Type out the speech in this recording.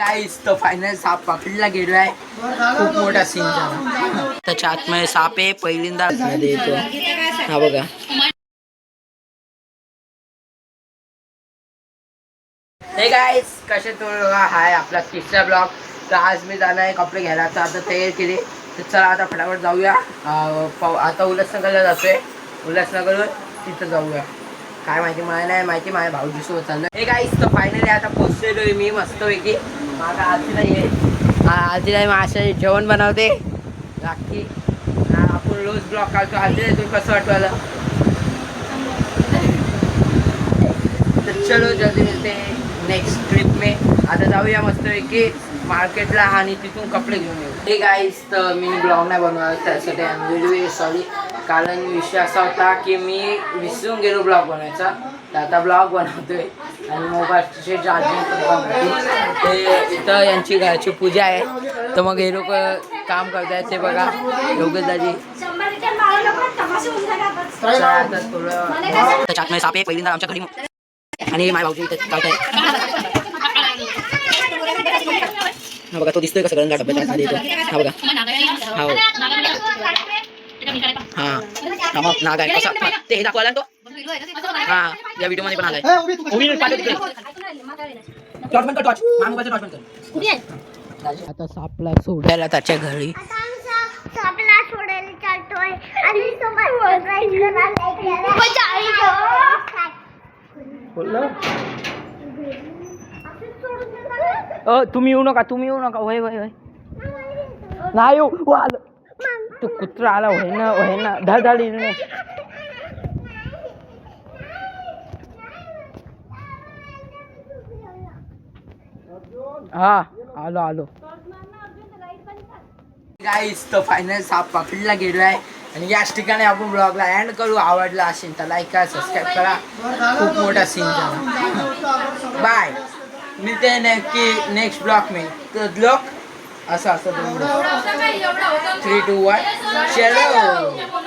Guys तो final साप पकडला गेलाय. खूप मोठा सीन झाला. त्याच्या आतमध्ये साप आहे. पहिल्यांदा मध्ये येतो. हा बघा. हे गाइस कसे तो हाय आपला तिसरा ब्लॉग. तर आज मी जाणार आहे कपडे घ्यायला. तर आता तयार केली. तर चला आता फटाफट जाऊया. आता उल्हासनगरला जातोय. उल्हासनगरवर तिथं जाऊया. काय माहिती मला नाही माहिती. माझ्या भाऊजी सोबत चाललं. हे गाइस तर फायनली आता पोहोचलेलो मी मस्तपैकी. माझा आजी नाही आहे. आजी नाही माझ्या जेवण बनवते राखी. आपण रोज ब्लॉग काढतो. आजी नाही तुम्ही कसं वाटवायला. तर चलो जल्दी मिळते नेक्स्ट ट्रिप में. आता जाऊया मस्तपैकी मार्केटला आणि तिथून कपडे घेऊन येऊ. हे गाईस तर मी ब्लॉग नाही बनवला. त्यासाठी आय एम व्हेरी सॉरी. कारण विषय असा होता की मी विसरून गेलो ब्लॉग बनवायचा. तर आता ब्लॉग बनवतोय आणि मोबाईलचे चार्जिंग पण कम होती. ते इथं यांची घराची पूजा आहे. तर मग हे लोक काम करतायत ते बघा योगेश दाजी. आता थोडं त्याच्यात साप आहे पहिल्यांदा आमच्या घरी आणि माय भाऊजी इथे काय हा बघा तो दिसतोय का सगळ्यांना डब्याच्या आतमध्ये येतो. हा बघा हा मग नाग आहे कसा ते हे दाखवायला तो. हा या व्हिडिओ मध्ये पण आलाय. आता सापला सोडायला त्याच्या घरी. सापला सोडायला चालतोय आणि तुम्ही येऊ नका होय होय होय नाही येऊ आलं. तो कुत्रा आला होय ना धड हा आलो गाईस तर फायनल साप पकडला गेलाय. आणि याच ठिकाणी आपण ब्लॉगला एंड करू. आवडला असेल तर लाईक करा सबस्क्राईब करा. खूप मोठा सीन झाला. बाय मिळते नक्की नेक्स्ट ब्लॉग में. तर ब्लॉग असं 3, 2, 1 चलो.